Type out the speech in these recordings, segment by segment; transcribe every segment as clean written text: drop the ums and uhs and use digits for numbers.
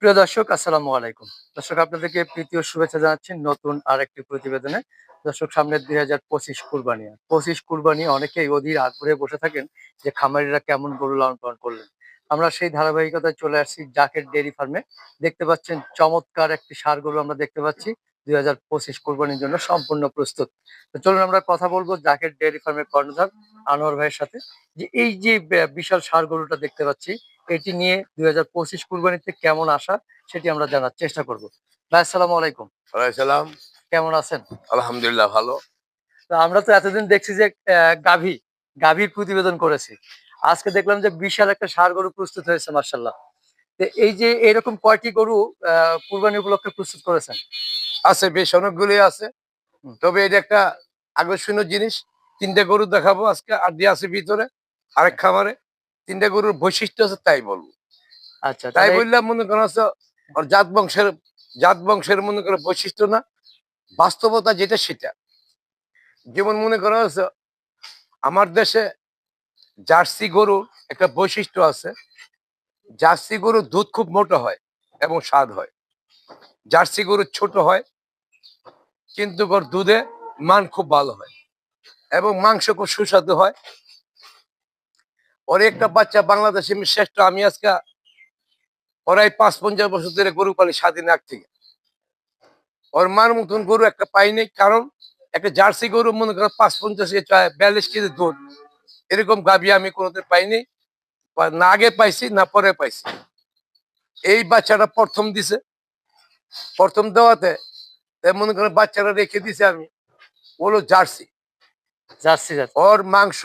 প্রিয় দর্শক, আসসালামু আলাইকুম। দর্শক, আপনাদেরকে প্রীতি ও শুভেচ্ছা জানাচ্ছি নতুন আরেকটি প্রতিবেদনে। দর্শক, সামনে ২০২৫ কুরবানি। ২৫ কুরবানি অনেকেই অধীর আগ্রহে বসে থাকেন যে খামারিরা কেমন গরু লালন-পালন করলেন। আমরা সেই ধারাবাহিকতায় চলে আসছি জাকের ডেইরি ফার্মে। দেখতে পাচ্ছেন চমৎকার একটি ষাঁড় গরু আমরা দেখতে পাচ্ছি। ২০২৫ কুরবানির জন্য সম্পূর্ণ প্রস্তুত। তো চলুন আমরা কথা বলবো জাকের ডেইরি ফার্মের কর্ণধার আনোয়ার ভাইয়ের সাথে। যে এই যে বিশাল ষাঁড় গরুটা দেখতে পাচ্ছি, এটি নিয়ে ২০২৫ কুরবানিতে কেমন আশা সেটি আমরা জানার চেষ্টা করব। ভাই, আসসালামু আলাইকুম। ওয়ালাইকুম সালাম। কেমন আছেন? আলহামদুলিল্লাহ ভালো। তো আমরা তো এতদিন দেখছি যে গাভীর প্রতিবেদন করেছি। আজকে দেখলাম যে বিশাল একটা ষাঁড় গরু প্রস্তুত হয়েছে, মাশাআল্লাহ। তো এই যে এরকম কয়টি গরু কুরবানি উপলক্ষে প্রস্তুত করেছেন? আছে, বেশ অনেকগুলি আছে। হুম, তবে এটা একটা আকর্ষণীয় জিনিস। ৩ টা গরু দেখাবো আজকে। আড্ডি আছে ভিতরে আরেক হ্যাঁ। খামারে। ৩ টা গরুর বৈশিষ্ট্য আছে তাই বলবো। আচ্ছা, তাই তাহলে বললাম মনে করেন হচ্ছে ওর জাত বংশের মনে করো বৈশিষ্ট্য না, বাস্তবতা যেটা সেটা। যেমন মনে করা হচ্ছে আমার দেশে জার্সি গরুর একটা বৈশিষ্ট্য আছে। জার্সি গরুর দুধ খুব মোটা হয় এবং স্বাদ হয়। জার্সি গরু ছোট হয় কিন্তু ওর দুধে মান খুব ভালো হয় এবং মাংস খুব সুস্বাদু হয়। ওর একটা বাচ্চা বাংলাদেশে শ্রেষ্ঠ। আমি আজকে প্রায় ৫-৫০ বছর ধরে গরু পালি স্বাধীন আগ থেকে। ওর মার মতন গরু একটা পাইনি, কারণ একটা জার্সি গরু মনে করো ৫-৫০-৪২ কেজি দুধ, এরকম গাভী আমি কোনোদিন পাইনি। না আগে পাইছি না পরে পাইছি। এই বাচ্চাটা প্রথম দিছে। প্রথম দেওয়াতে মনে করেন বাচ্চাটা রেখে দিছে আমি, হলো জার্সি। জার্সি জাত। ওর মাংস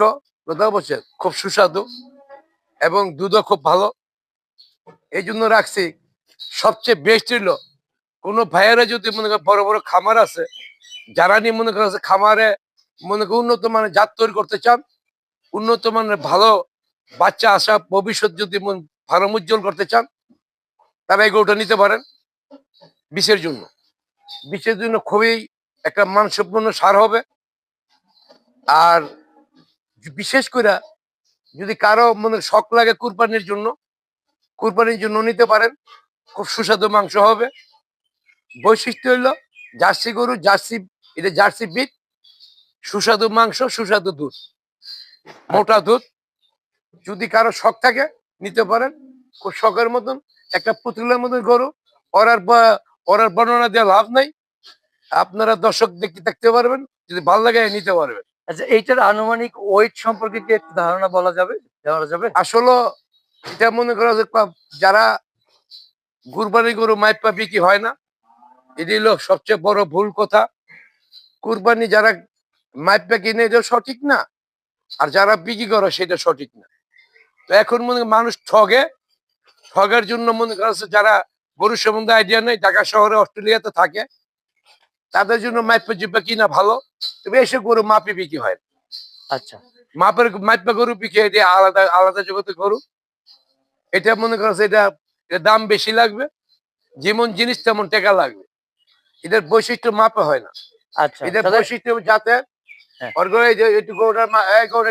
কথা বলছে খুব সুস্বাদু এবং দুধও খুব ভালো। এই জন্য রাখছি। সবচেয়ে বেস্ট হইলো কোনো ভাইয়েরা যদি মনে করে বড় বড় খামার আছে, যারা নিয়ে মনে করে খামারে মনে করে উন্নত মানের জাত তৈরি করতে চান, উন্নত মানের ভালো বাচ্চা আসা ভবিষ্যৎ যদি ভালো উজ্জ্বল করতে চান, তারা এই গরুটা নিতে পারেন। বিষের জন্য বিষের জন্য খুবই একটা মানসম্পন্ন সার হবে। আর বিশেষ করে যদি কারো মনে শখ লাগে কুরবানির জন্য নিতে পারেন। খুব সুস্বাদু মাংস হবে। বৈশিষ্ট্য হইলো জার্সি গরু, এটা জার্সি বিট, সুস্বাদু মাংস, সুস্বাদু দুধ, মোটা আচ্ছা, দুধ। যদি কারো শখ থাকে নিতে পারেন। খুব শখের মতন একটা পুতুলের মতন গরু। ওরার বর্ণনা দেওয়া লাভ নাই। আপনারা দর্শক দেখতে পারবেন, যদি ভালো লাগে নিতে পারবেন। আচ্ছা, এইটার আনুমানিক ওয়েট সম্পর্কে কি একটু ধারণা দেওয়া যাবে? আসলে এটা মনে করা যে যারা কুরবানি গরু মাইপা বিক্রি হয় না, এটি হলো সবচেয়ে বড় ভুল কথা। কুরবানি যারা মাইপা কিনে এটা সঠিক না, আর যারা বিক্রি করে সেটা সঠিক না। তো এখন মনে করেন মানুষ ঠগের জন্য মনে করছে যারা গরু সম্বন্ধে আইডিয়া নেই, ঢাকা শহরে অস্ট্রেলিয়াতে থাকে, তাদের জন্য মাইপা জিপা কিনা ভালো। তবে এসে গরু মাপে বিক্রি হয় না। আচ্ছা, মাইপা গরু বিক্রি হয়, এটা আলাদা আলাদা জগতের গরু। এটা মনে করছে এটা দাম বেশি লাগবে। যেমন জিনিস তেমন টাকা লাগবে। এদের বৈশিষ্ট্য মাপে হয় না। আচ্ছা, এদের তাহলে বৈশিষ্ট্য যাতে হ্যাঁ, ওর করে এই যে একটু গরুটার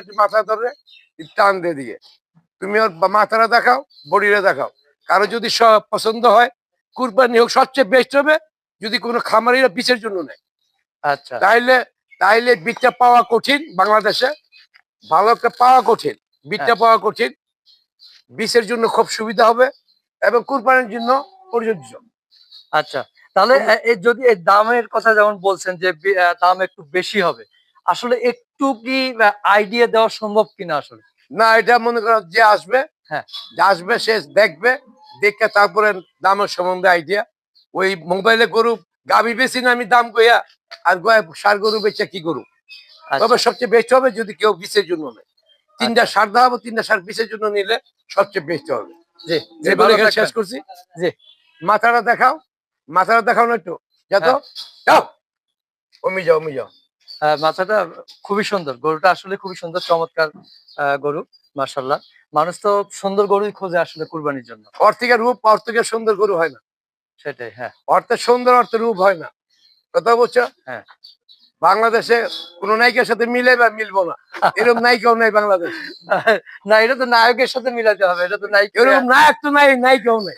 একটু মাথা ধরে টান দিয়ে দিয়ে তুমি ওর মাথাটা দেখাও, বডিটা দেখাও। কারো যদি পছন্দ হয়, কুরবানি হোক, সবচেয়ে বেস্ট হবে যদি কোনো খামারিরা বীজের জন্য নেয়। আচ্ছা, তাইলে তাইলে বীজটা পাওয়া কঠিন বাংলাদেশে। ভালো একটা পাওয়া কঠিন, হ্যাঁ, বীজটা পাওয়া কঠিন। বীজের জন্য খুব সুবিধা হবে এবং কুরবানির জন্য প্রযোজ্য। আচ্ছা। তাহলে যদি এই দামের কথা যেমন বলছেন যে দাম একটু বেশি হবে। আসলে একটু কি আইডিয়া দেওয়া সম্ভব কিনা আসলে? না, এটা মনে করো হ্যাঁ, যে আসবে সে দেখবে, দেখে তারপরে দামের সম্বন্ধে আইডিয়া। ওই মোবাইলে গরু গাভী বেশি না আমি দাম কইয়া আর সার গরু বেচে কি গরু। তবে আচ্ছা, সবচেয়ে বেস্ট হবে যদি কেউ বিষের জন্য নেয়। ৩টা আচ্ছা। সার দেওয়া, 3টা সার বিষের জন্য নিলে সবচেয়ে বেস্ট হবে। জি, জি, এই বলে ভালো এখানে শেষ থাকবেন। করছি। জি, মাথাটা দেখাও, মাথাটা দেখাও না একটু, যা তো হ্যাঁ। যাও, অমি যাও। মাথাটা খুবই সুন্দর। গরুটা আসলে খুবই সুন্দর, চমৎকার গরু, মাশাআল্লাহ। মানুষ তো সুন্দর গরুই খোঁজে আসলে কুরবানির জন্য। ওর থেকে সুন্দর গরু হয় না। সেটাই, হ্যাঁ, অর্থের সুন্দর, অর্থের রূপ হয় না। কথা বলছো? হ্যাঁ। বাংলাদেশে কোন নায়িকার সাথে মিলে বা মিলবো না, এরকম নায়িকাও নাই বাংলাদেশ। না, এটা তো নায়কের সাথে মিলাতে হবে, এটা তো নায়ক এরকম নায়ক তো নাই, নায়িকাও নাই।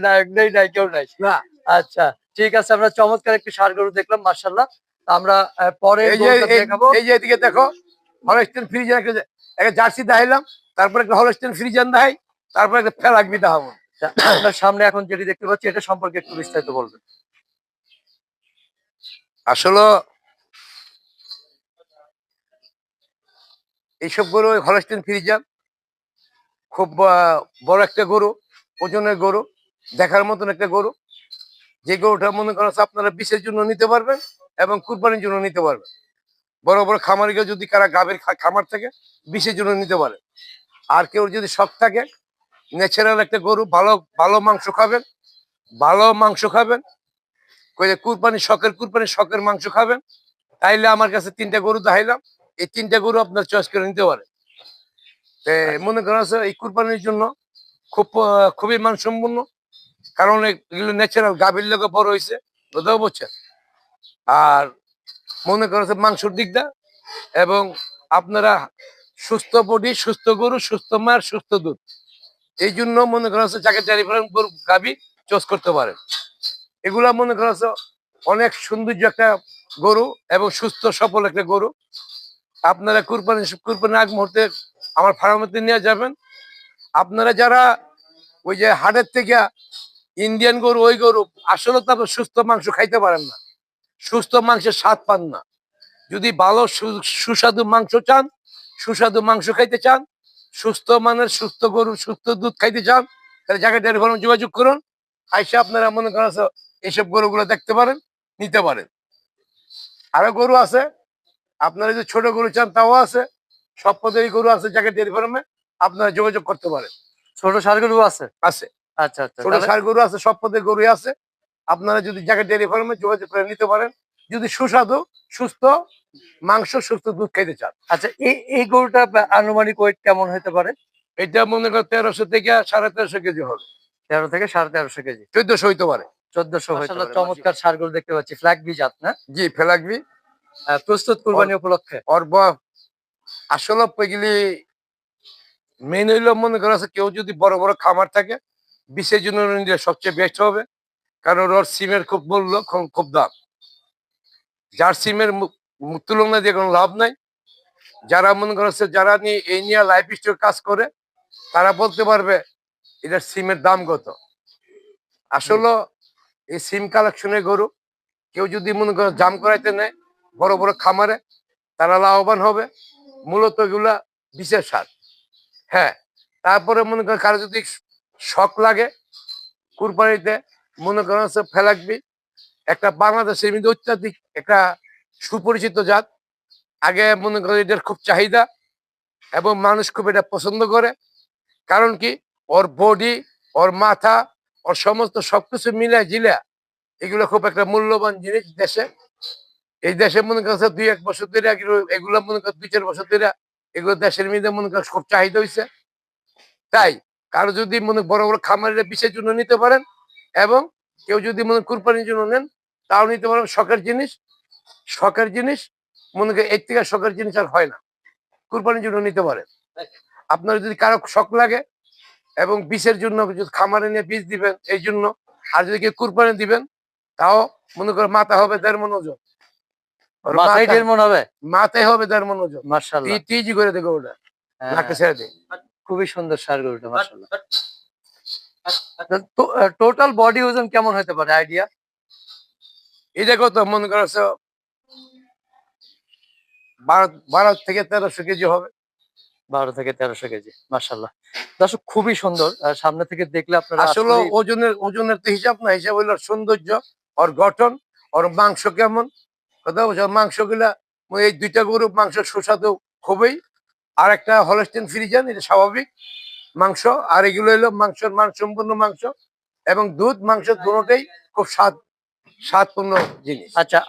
নায়ক নেই, নায়িকাও নাই। না, আচ্ছা, ঠিক আছে, আমরা চমৎকার একটি ষাঁড় গরু দেখলাম, মাশাআল্লাহ। আমরা পরের এই যে গরুটা দেখাবো। এই যে এদিকে দেখো, হলস্টেইন ফ্রিজিয়ান একটা জার্সি দেখাইলাম, তারপর একটা হলস্টেইন ফ্রিজিয়ান দেখাই, তারপর একটা ফেলাকবি দেখাবো। আপনার সামনে এখন যেটি দেখতে পাচ্ছি, এটা সম্পর্কে একটু বিস্তারিত বলবেন। আসলে এইসব গরু হলস্টেইন ফ্রিজিয়ান খুব বড় একটা গরু, ওজনের গরু, দেখার মতন একটা গরু। যে গরুটা মনে করেন আপনারা বিষের জন্য নিতে পারবেন এবং কুরবানির জন্য নিতে পারবেন। বড় বড় খামারিকে যদি কারা গাভীর খামার থেকে বিষের জন্য নিতে পারে, আর কেউ যদি শখ থাকে ন্যাচারাল একটা গরু, ভালো ভালো মাংস খাবেন, ভালো মাংস খাবেন, কুরবানির শখের মাংস খাবেন, তাইলে আমার কাছে 3টা গরু দেখাইলাম। এই 3টা গরু আপনার চয়েস করে নিতে পারেন। মনে করেন এই কুরবানির জন্য খুবই মানসম্পন্ন, কারণ এগুলো ন্যাচারাল গাভীর লোকে বড় হয়েছে, বুঝতে পারছেন। আর মনে করেছে মাংসর দিকটা, এবং আপনারা সুস্থ বডি, সুস্থ গরু, সুস্থ মার, সুস্থ দুধ, এই জন্য মনে করা হচ্ছে যাকে চারি ফেলেন গরু গাভী চয়েস করতে পারেন। এগুলা মনে করা হচ্ছে অনেক সৌন্দর্য একটা গরু এবং সুস্থ সফল একটা গরু। আপনারা কুরবানির আগ মুহূর্তে আমার ফার্মেতে নিয়ে যাবেন। আপনারা যারা ওই যে হাটের থেকে ইন্ডিয়ান গরু, ওই গরু আসলে তো আপনার সুস্থ মাংস খাইতে পারেন না, সুস্থ মাংসের স্বাদ পান না। যদি ভালো সুস্বাদু মাংস চান, সুস্বাদু মাংস খাইতে চান, সুস্থ মানের সুস্থ গরু, সুস্থ দুধ খাইতে চান, তাহলে জায়গায় ডেয়ারি ফার্ম যোগাযোগ করুন। আইসা আপনারা মনে করেন এইসব গরুগুলো দেখতে পারেন, নিতে পারেন। আরো গরু আছে, আপনারা যদি ছোট গরু চান তাও আছে, সব পদের গরু আছে জায়গায় ডেয়ারি ফার্মে, আপনারা যোগাযোগ করতে পারেন। ছোট ষাঁড় গরু আছে? আছে, আচ্ছা আচ্ছা, ছোট ষাঁড় গরু আছে, সব পদের গরু আছে। আপনারা যদি জায়গায় ডেয়ারি ফার্মে যোগাযোগ করে নিতে পারেন, যদি সুস্বাদু সুস্থ মাংস, সুস্থ দুধ খাইতে চান। আচ্ছা, এই গরুটা আনুমানিক ওয়েট কেমন হতে পারে? এটা মনে করেন 1300 থেকে 1350 কেজি হবে। 13 থেকে 1350 কেজি, 1400 হইতে পারে। 1400 হইতে পারে। চমৎকার ষাঁড় গরু দেখতে পাচ্ছি, ফ্ল্যাগ বি জাত না? জি, ফেলাকবি। প্রস্তুত কুরবানি উপলক্ষে। আসলে এগুলি মেন হইলো মনে করা আছে, কেউ যদি বড় বড় খামার থাকে বিষের জন্য নিলে সবচেয়ে বেস্ট হবে, কারণ ওর সিমের খুব মূল্য, খুব দাম। যার সিমের তুলনা দিয়ে কোনো লাভ নাই। যারা মনে করছে, যারা নিয়ে এই নিয়ে লাইফ স্টাইল কাজ করে, তারা বলতে পারবে এটার সিমের দাম কত। আসলে এই সিম কালেকশনের গরু কেউ যদি মনে করে জাম করাইতে নেয় বড় বড় খামারে, তারা লাভবান হবে। মূলত এগুলা বিশেষ সার। হ্যাঁ, তারপরে মনে করেন কারো যদি শখ লাগে কুরবানিতে, মনে করেন ফেলাকবি একটা বাংলাদেশের মধ্যে অত্যাধিক একটা সুপরিচিত জাত। আগে মনে করেন এটার খুব চাহিদা এবং মানুষ খুব এটা পছন্দ করে। কারণ কি, ওর বডি, ওর মাথা, ওর সমস্ত সবকিছু মিলে জিলা এগুলো খুব একটা মূল্যবান জিনিস দেশে। এই দেশে মনে করছে 2-1 বছর ধরে এগুলো মনে কর 2-4 বছর ধরে এগুলো দেশের মধ্যে মনে কর খুব চাহিদা হয়েছে। তাই কারো যদি মনে বড় বড় খামারের বিষের জন্য নিতে পারেন, এবং কেউ যদি মনে কুরবানির জন্য নেন তাও নিতে পারেন। শখের জিনিস, শখের জিনিস মনে করেন এর থেকে শখের জিনিস আর হয় না, কুরবানির জন্য নিতে পারেন। আপনার যদি কারো শখ লাগে এবং বিষের জন্য যদি খামারে নিয়ে বীজ দিবেন এই জন্য, আর যদি কেউ কুরবানি দিবেন, তাও মনে করেন মাথা হবে 1.5 মণ ওজন। মাথায় 1.5 মণ হবে? মাথায় হবে 1.5 মণ ওজন। মাশাআল্লাহ, টিজি করে দেখো ওটা, নাকে ছেড়ে দে। খুবই সুন্দর ষাঁড় গরুটা, মাশাআল্লাহ। টোটাল বডি ওজন কেমন হতে পারে আইডিয়া? এটা কত মনে করছে 12 থেকে 1300 কেজি হবে। 12 থেকে 1300 কেজি, মাশাআল্লাহ। দর্শক, খুবই সুন্দর। সামনে থেকে দেখলে আপনারা আসলে ওজনের তো হিসাব না, হিসাব হইলো সৌন্দর্য, ওর গঠন, ওর মাংস কেমন, কথা বলছো। মাংস গুলা এই 2টা গরু মাংস সুস্বাদু খুবই। আর একটা হলস্টেইন ফ্রিজিয়ান, এটা স্বাভাবিক মাংস। আর এগুলো হলো মানসম্পন্ন মাংস এবং দুধ, মাংস দুটোটাই খুব স্বাদপূর্ণ জিনিস। আচ্ছা।